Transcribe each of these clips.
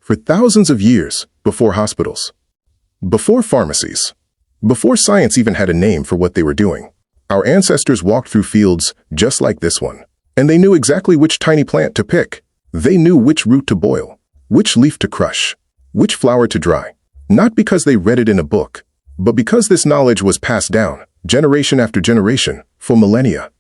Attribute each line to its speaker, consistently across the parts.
Speaker 1: For thousands of years, before hospitals, before pharmacies, before science even had a name for what they were doing, our ancestors walked through fields just like this one. And they knew exactly which tiny plant to pick. They knew which root to boil, which leaf to crush, which flower to dry. Not because they read it in a book, but because this knowledge was passed down, generation after generation, for millennia.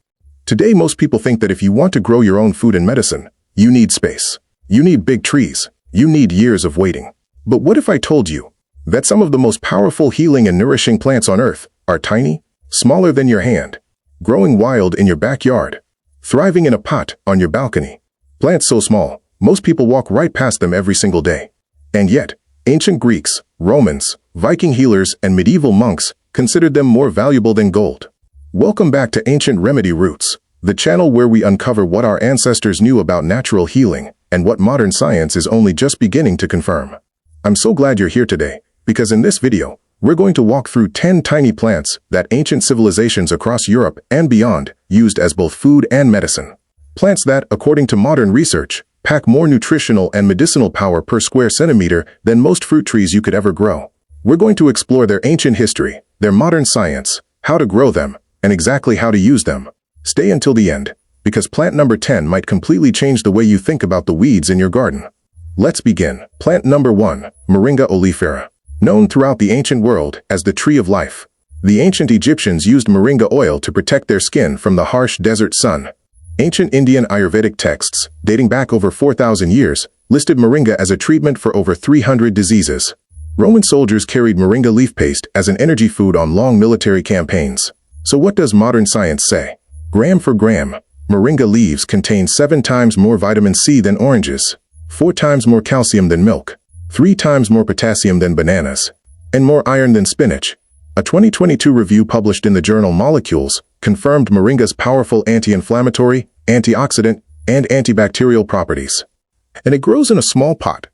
Speaker 1: Today, most people think that if you want to grow your own food and medicine, you need space. You need big trees. You need years of waiting. But what if I told you that some of the most powerful healing and nourishing plants on earth are tiny, smaller than your hand, growing wild in your backyard, thriving in a pot on your balcony? Plants so small, most people walk right past them every single day. And yet, ancient Greeks, Romans, Viking healers, and medieval monks considered them more valuable than gold. Welcome back to Ancient Remedy Roots, the channel where we uncover what our ancestors knew about natural healing and what modern science is only just beginning to confirm. I'm so glad you're here today, because in this video, we're going to walk through 10 tiny plants that ancient civilizations across Europe and beyond used as both food and medicine. Plants that, according to modern research, pack more nutritional and medicinal power per square centimeter than most fruit trees you could ever grow. We're going to explore their ancient history, their modern science, how to grow them, and exactly how to use them. Stay until the end, because plant number 10 might completely change the way you think about the weeds in your garden. Let's begin. Plant number 1, Moringa oleifera. Known throughout the ancient world as the tree of life, the ancient Egyptians used moringa oil to protect their skin from the harsh desert sun. Ancient Indian Ayurvedic texts, dating back over 4,000 years, listed moringa as a treatment for over 300 diseases. Roman soldiers carried moringa leaf paste as an energy food on long military campaigns. So what does modern science say? Gram for gram, moringa leaves contain 7 times more vitamin C than oranges, 4 times more calcium than milk, 3 times more potassium than bananas, and more iron than spinach. A 2022 review published in the journal Molecules confirmed moringa's powerful anti-inflammatory, antioxidant, and antibacterial properties. And it grows in a small pot,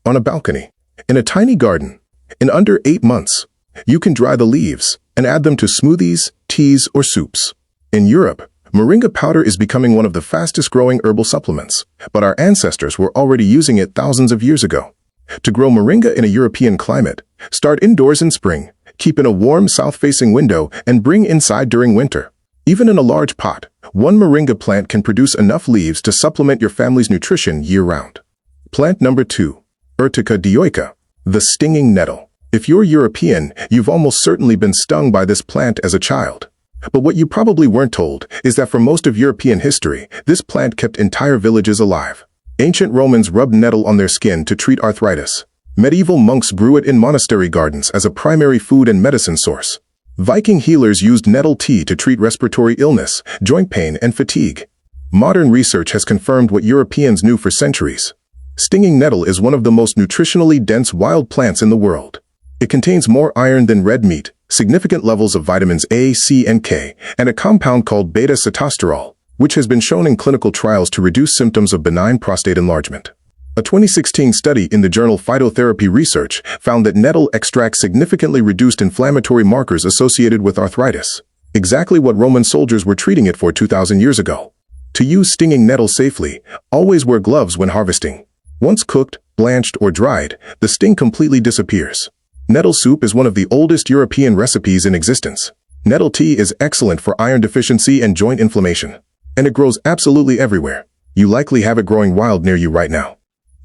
Speaker 1: on a balcony, in a tiny garden. In under 8 months, you can dry the leaves and add them to smoothies, teas, or soups. In Europe, moringa powder is becoming one of the fastest-growing herbal supplements, but our ancestors were already using it thousands of years ago. To grow moringa in a European climate, start indoors in spring, keep in a warm south-facing window, and bring inside during winter. Even in a large pot, one moringa plant can produce enough leaves to supplement your family's nutrition year-round. Plant number 2, Urtica dioica, the stinging nettle. If you're European, you've almost certainly been stung by this plant as a child. But what you probably weren't told is that for most of European history, this plant kept entire villages alive. Ancient Romans rubbed nettle on their skin to treat arthritis. Medieval monks grew it in monastery gardens as a primary food and medicine source. Viking healers used nettle tea to treat respiratory illness, joint pain, and fatigue. Modern research has confirmed what Europeans knew for centuries. Stinging nettle is one of the most nutritionally dense wild plants in the world. It contains more iron than red meat, significant levels of vitamins A, C, and K, and a compound called beta-sitosterol, which has been shown in clinical trials to reduce symptoms of benign prostate enlargement. A 2016 study in the journal Phytotherapy Research found that nettle extract significantly reduced inflammatory markers associated with arthritis, exactly what Roman soldiers were treating it for 2,000 years ago. To use stinging nettle safely, always wear gloves when harvesting. Once cooked, blanched, or dried, the sting completely disappears. Nettle soup is one of the oldest European recipes in existence. Nettle tea is excellent for iron deficiency and joint inflammation. And it grows absolutely everywhere. You likely have it growing wild near you right now.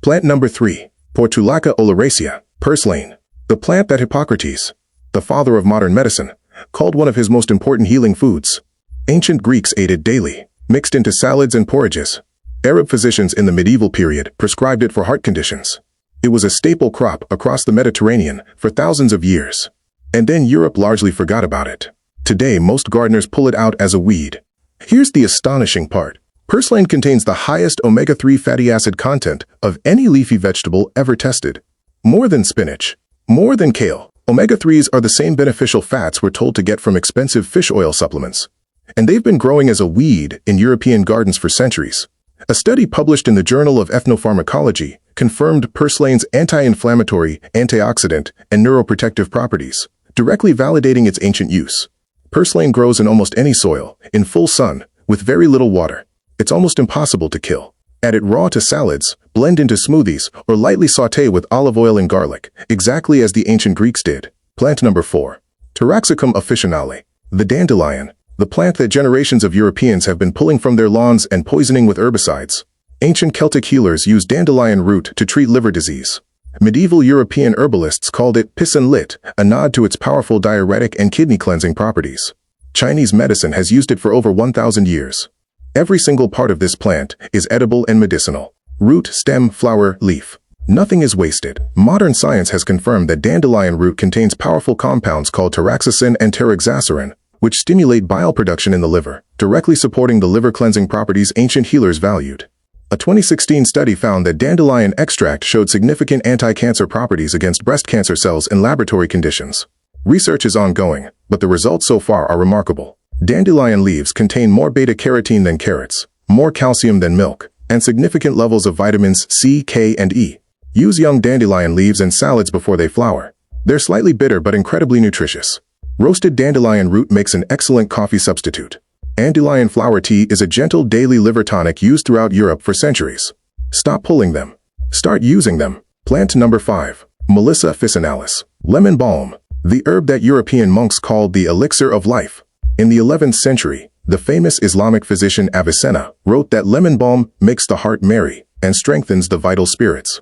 Speaker 1: Plant number 3, Portulaca oleracea, purslane. The plant that Hippocrates, the father of modern medicine, called one of his most important healing foods. Ancient Greeks ate it daily, mixed into salads and porridges. Arab physicians in the medieval period prescribed it for heart conditions. It was a staple crop across the Mediterranean for thousands of years. And then Europe largely forgot about it. Today, most gardeners pull it out as a weed. Here's the astonishing part. Purslane contains the highest omega-3 fatty acid content of any leafy vegetable ever tested. More than spinach. More than kale. Omega-3s are the same beneficial fats we're told to get from expensive fish oil supplements. And they've been growing as a weed in European gardens for centuries. A study published in the Journal of Ethnopharmacology confirmed purslane's anti-inflammatory, antioxidant, and neuroprotective properties, directly validating its ancient use. Purslane grows in almost any soil, in full sun, with very little water. It's almost impossible to kill. Add it raw to salads, blend into smoothies, or lightly sauté with olive oil and garlic, exactly as the ancient Greeks did. Plant number 4. Taraxacum officinale. The dandelion. The plant that generations of Europeans have been pulling from their lawns and poisoning with herbicides. Ancient Celtic healers used dandelion root to treat liver disease. Medieval European herbalists called it piston lit, a nod to its powerful diuretic and kidney cleansing properties. Chinese medicine has used it for over 1,000 years. Every single part of this plant is edible and medicinal. Root, stem, flower, leaf. Nothing is wasted. Modern science has confirmed that dandelion root contains powerful compounds called taraxacin and taraxacerin, which stimulate bile production in the liver, directly supporting the liver cleansing properties ancient healers valued. A 2016 study found that dandelion extract showed significant anti-cancer properties against breast cancer cells in laboratory conditions. Research is ongoing, but the results so far are remarkable. Dandelion leaves contain more beta-carotene than carrots, more calcium than milk, and significant levels of vitamins C, K, and E. Use young dandelion leaves in salads before they flower. They're slightly bitter but incredibly nutritious. Roasted dandelion root makes an excellent coffee substitute. Dandelion flower tea is a gentle daily liver tonic used throughout Europe for centuries. Stop pulling them. Start using them. Plant number 5. Melissa officinalis. Lemon balm. The herb that European monks called the elixir of life. In the 11th century, the famous Islamic physician Avicenna wrote that lemon balm makes the heart merry and strengthens the vital spirits.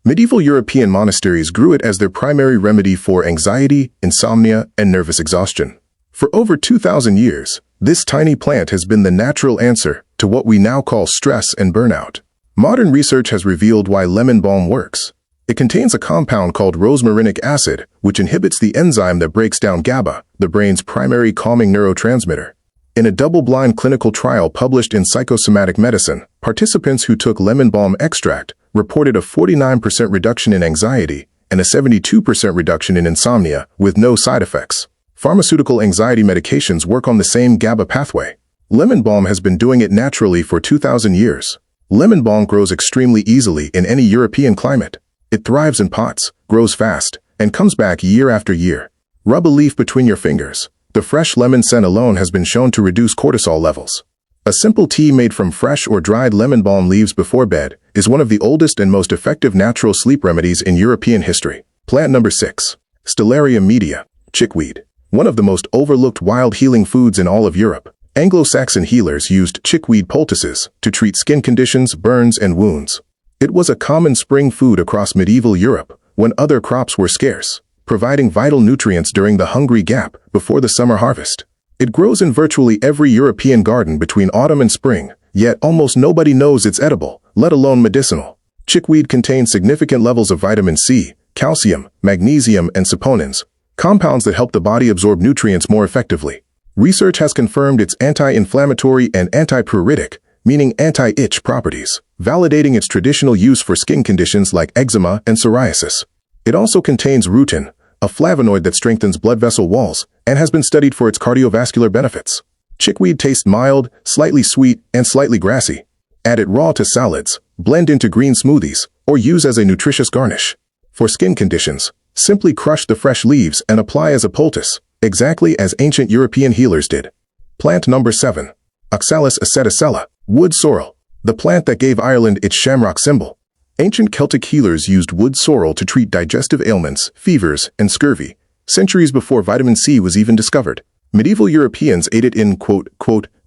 Speaker 1: Medieval European monasteries grew it as their primary remedy for anxiety, insomnia, and nervous exhaustion. For over 2,000 years, this tiny plant has been the natural answer to what we now call stress and burnout. Modern research has revealed why lemon balm works. It contains a compound called rosmarinic acid, which inhibits the enzyme that breaks down GABA, the brain's primary calming neurotransmitter. In a double-blind clinical trial published in Psychosomatic Medicine, participants who took lemon balm extract reported a 49% reduction in anxiety and a 72% reduction in insomnia with no side effects. Pharmaceutical anxiety medications work on the same GABA pathway. Lemon balm has been doing it naturally for 2,000 years. Lemon balm grows extremely easily in any European climate. It thrives in pots, grows fast, and comes back year after year. Rub a leaf between your fingers. The fresh lemon scent alone has been shown to reduce cortisol levels. A simple tea made from fresh or dried lemon balm leaves before bed is one of the oldest and most effective natural sleep remedies in European history. Plant number 6. Stellaria media. Chickweed. One of the most overlooked wild healing foods in all of Europe. Anglo-Saxon healers used chickweed poultices to treat skin conditions, burns, and wounds. It was a common spring food across medieval Europe when other crops were scarce, providing vital nutrients during the hungry gap before the summer harvest. It grows in virtually every European garden between autumn and spring, yet almost nobody knows it's edible, let alone medicinal. Chickweed contains significant levels of vitamin C, calcium, magnesium, and saponins, compounds that help the body absorb nutrients more effectively. Research has confirmed its anti-inflammatory and antipruritic, meaning anti-itch properties, validating its traditional use for skin conditions like eczema and psoriasis. It also contains rutin, a flavonoid that strengthens blood vessel walls and has been studied for its cardiovascular benefits. Chickweed tastes mild, slightly sweet, and slightly grassy. Add it raw to salads, blend into green smoothies, or use as a nutritious garnish. For skin conditions, simply crush the fresh leaves and apply as a poultice, exactly as ancient European healers did. Plant number 7. Oxalis aceticella. Wood sorrel. The plant that gave Ireland its shamrock symbol. Ancient Celtic healers used wood sorrel to treat digestive ailments, fevers, and scurvy, centuries before vitamin C was even discovered. Medieval Europeans ate it in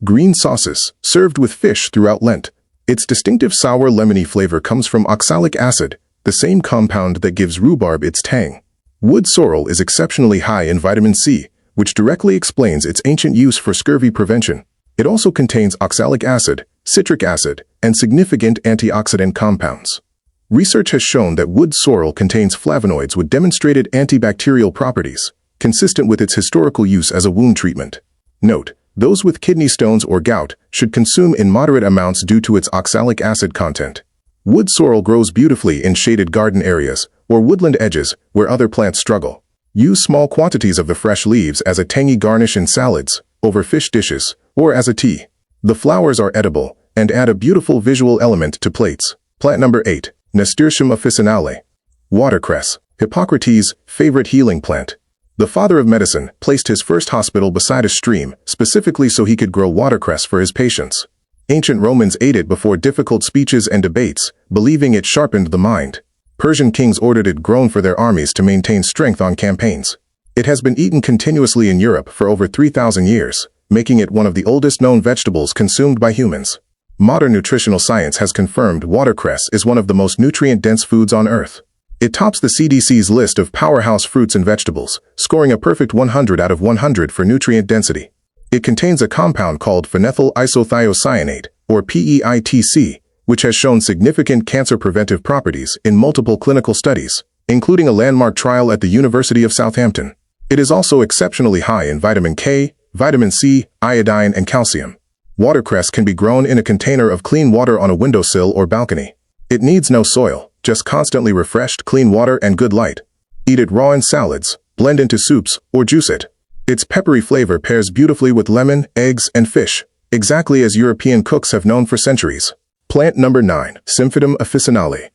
Speaker 1: green sauces, served with fish throughout Lent. Its distinctive sour lemony flavor comes from oxalic acid, the same compound that gives rhubarb its tang. Wood sorrel is exceptionally high in vitamin C, which directly explains its ancient use for scurvy prevention. It also contains oxalic acid, citric acid, and significant antioxidant compounds. Research has shown that wood sorrel contains flavonoids with demonstrated antibacterial properties, consistent with its historical use as a wound treatment. Note, those with kidney stones or gout should consume in moderate amounts due to its oxalic acid content. Wood sorrel grows beautifully in shaded garden areas or woodland edges where other plants struggle. Use small quantities of the fresh leaves as a tangy garnish in salads, over fish dishes, or as a tea. The flowers are edible and add a beautiful visual element to plates. Plant number 8. Nasturtium officinale. Watercress. Hippocrates' favorite healing plant. The father of medicine placed his first hospital beside a stream, specifically so he could grow watercress for his patients. Ancient Romans ate it before difficult speeches and debates, believing it sharpened the mind. Persian kings ordered it grown for their armies to maintain strength on campaigns. It has been eaten continuously in Europe for over 3,000 years, making it one of the oldest known vegetables consumed by humans. Modern nutritional science has confirmed watercress is one of the most nutrient-dense foods on Earth. It tops the CDC's list of powerhouse fruits and vegetables, scoring a perfect 100 out of 100 for nutrient density. It contains a compound called phenethyl isothiocyanate, or PEITC, which has shown significant cancer-preventive properties in multiple clinical studies, including a landmark trial at the University of Southampton. It is also exceptionally high in vitamin K, vitamin C, iodine, and calcium. Watercress can be grown in a container of clean water on a windowsill or balcony. It needs no soil, just constantly refreshed, clean water and good light. Eat it raw in salads, blend into soups, or juice it. Its peppery flavor pairs beautifully with lemon, eggs, and fish, exactly as European cooks have known for centuries. Plant number 9, Symphytum officinale.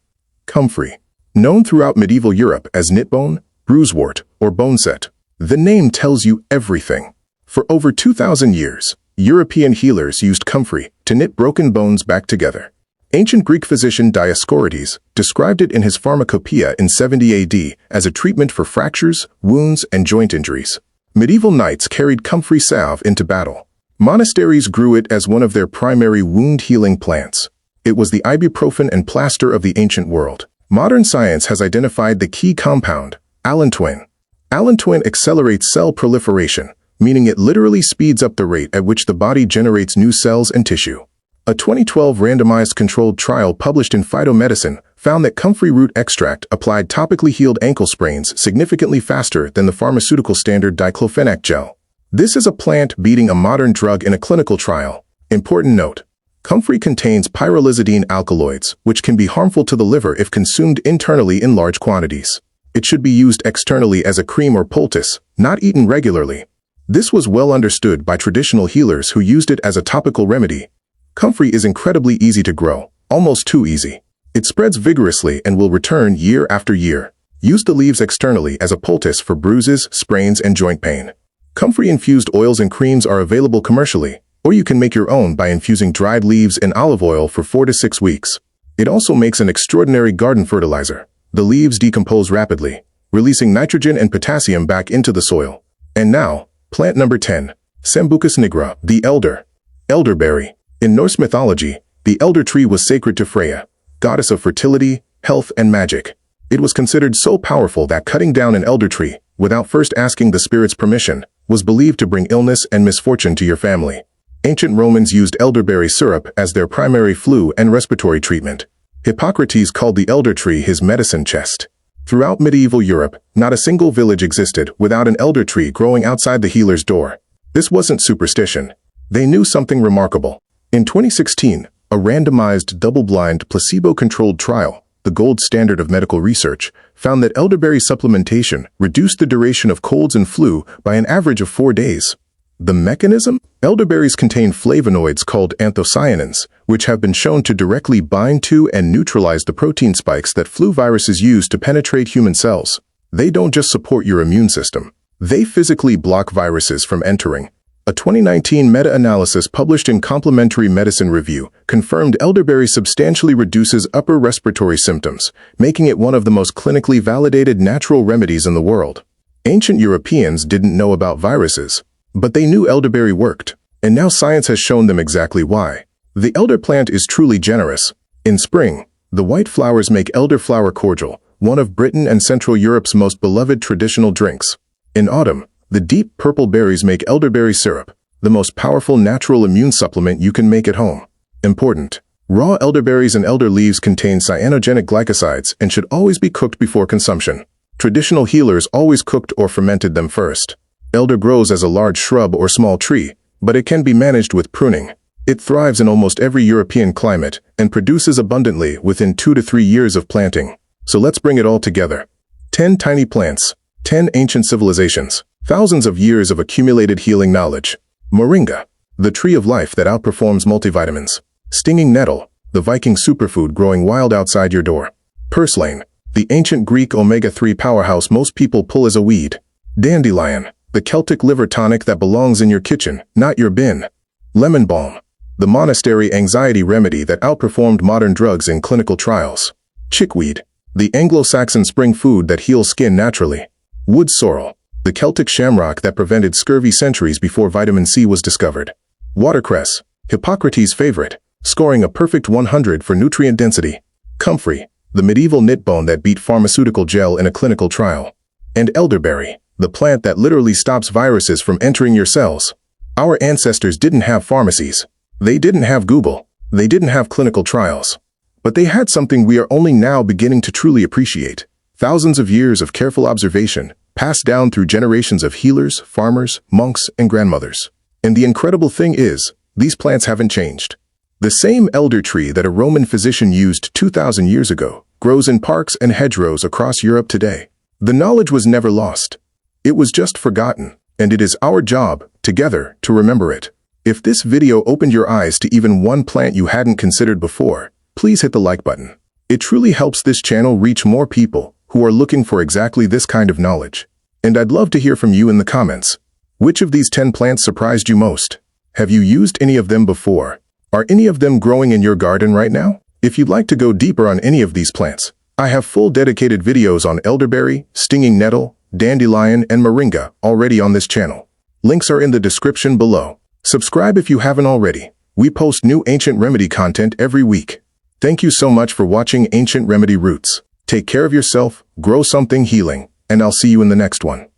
Speaker 1: Comfrey. Known throughout medieval Europe as knitbone, bruisewort, or boneset, the name tells you everything. For over 2,000 years, European healers used comfrey to knit broken bones back together. Ancient Greek physician Dioscorides described it in his Pharmacopoeia in 70 AD as a treatment for fractures, wounds, and joint injuries. Medieval knights carried comfrey salve into battle. Monasteries grew it as one of their primary wound-healing plants. It was the ibuprofen and plaster of the ancient world. Modern science has identified the key compound, allantoin. Allantoin accelerates cell proliferation, meaning it literally speeds up the rate at which the body generates new cells and tissue. A 2012 randomized controlled trial published in Phytomedicine found that comfrey root extract applied topically healed ankle sprains significantly faster than the pharmaceutical standard diclofenac gel. This is a plant beating a modern drug in a clinical trial. Important note: comfrey contains pyrrolizidine alkaloids, which can be harmful to the liver if consumed internally in large quantities. It should be used externally as a cream or poultice, not eaten regularly. This was well understood by traditional healers who used it as a topical remedy. Comfrey is incredibly easy to grow, almost too easy. It spreads vigorously and will return year after year. Use the leaves externally as a poultice for bruises, sprains, and joint pain. Comfrey-infused oils and creams are available commercially, or you can make your own by infusing dried leaves in olive oil for 4 to 6 weeks. It also makes an extraordinary garden fertilizer. The leaves decompose rapidly, releasing nitrogen and potassium back into the soil. And now, plant number 10, Sambucus nigra, the elder. Elderberry. In Norse mythology, the elder tree was sacred to Freya, goddess of fertility, health, and magic. It was considered so powerful that cutting down an elder tree, without first asking the spirit's permission, was believed to bring illness and misfortune to your family. Ancient Romans used elderberry syrup as their primary flu and respiratory treatment. Hippocrates called the elder tree his medicine chest. Throughout medieval Europe, not a single village existed without an elder tree growing outside the healer's door. This wasn't superstition. They knew something remarkable. In 2016, a randomized, double-blind, placebo-controlled trial, the gold standard of medical research, found that elderberry supplementation reduced the duration of colds and flu by an average of 4 days. The mechanism? Elderberries contain flavonoids called anthocyanins, which have been shown to directly bind to and neutralize the protein spikes that flu viruses use to penetrate human cells. They don't just support your immune system. They physically block viruses from entering. A 2019 meta-analysis published in Complementary Medicine Review confirmed elderberry substantially reduces upper respiratory symptoms, making it one of the most clinically validated natural remedies in the world. Ancient Europeans didn't know about viruses, but they knew elderberry worked, and now science has shown them exactly why. The elder plant is truly generous. In spring, the white flowers make elderflower cordial, one of Britain and Central Europe's most beloved traditional drinks. In autumn, the deep purple berries make elderberry syrup, the most powerful natural immune supplement you can make at home. Important: raw elderberries and elder leaves contain cyanogenic glycosides and should always be cooked before consumption. Traditional healers always cooked or fermented them first. Elder grows as a large shrub or small tree, but it can be managed with pruning. It thrives in almost every European climate and produces abundantly within 2 to 3 years of planting. So let's bring it all together. 10 tiny plants, 10 ancient civilizations, thousands of years of accumulated healing knowledge. Moringa, the tree of life that outperforms multivitamins. Stinging nettle, the Viking superfood growing wild outside your door. Purslane, the ancient Greek omega-3 powerhouse most people pull as a weed. Dandelion, the Celtic liver tonic that belongs in your kitchen, not your bin. Lemon balm, the monastery anxiety remedy that outperformed modern drugs in clinical trials. Chickweed, the Anglo-Saxon spring food that heals skin naturally. Wood sorrel, the Celtic shamrock that prevented scurvy centuries before vitamin C was discovered. Watercress, Hippocrates' favorite, scoring a perfect 100 for nutrient density. Comfrey, the medieval knit bone that beat pharmaceutical gel in a clinical trial. And elderberry, the plant that literally stops viruses from entering your cells. Our ancestors didn't have pharmacies. They didn't have Google. They didn't have clinical trials. But they had something we are only now beginning to truly appreciate. Thousands of years of careful observation, passed down through generations of healers, farmers, monks, and grandmothers. And the incredible thing is, these plants haven't changed. The same elder tree that a Roman physician used 2,000 years ago grows in parks and hedgerows across Europe today. The knowledge was never lost. It was just forgotten, and it is our job, together, to remember it. If this video opened your eyes to even one plant you hadn't considered before, please hit the like button. It truly helps this channel reach more people who are looking for exactly this kind of knowledge. And I'd love to hear from you in the comments. Which of these 10 plants surprised you most? Have you used any of them before? Are any of them growing in your garden right now? If you'd like to go deeper on any of these plants, I have full dedicated videos on elderberry, stinging nettle, dandelion, and moringa already on this channel. Links are in the description below. Subscribe if you haven't already. We post new ancient remedy content every week. Thank you so much for watching Ancient Remedy Roots. Take care of yourself, grow something healing, and I'll see you in the next one.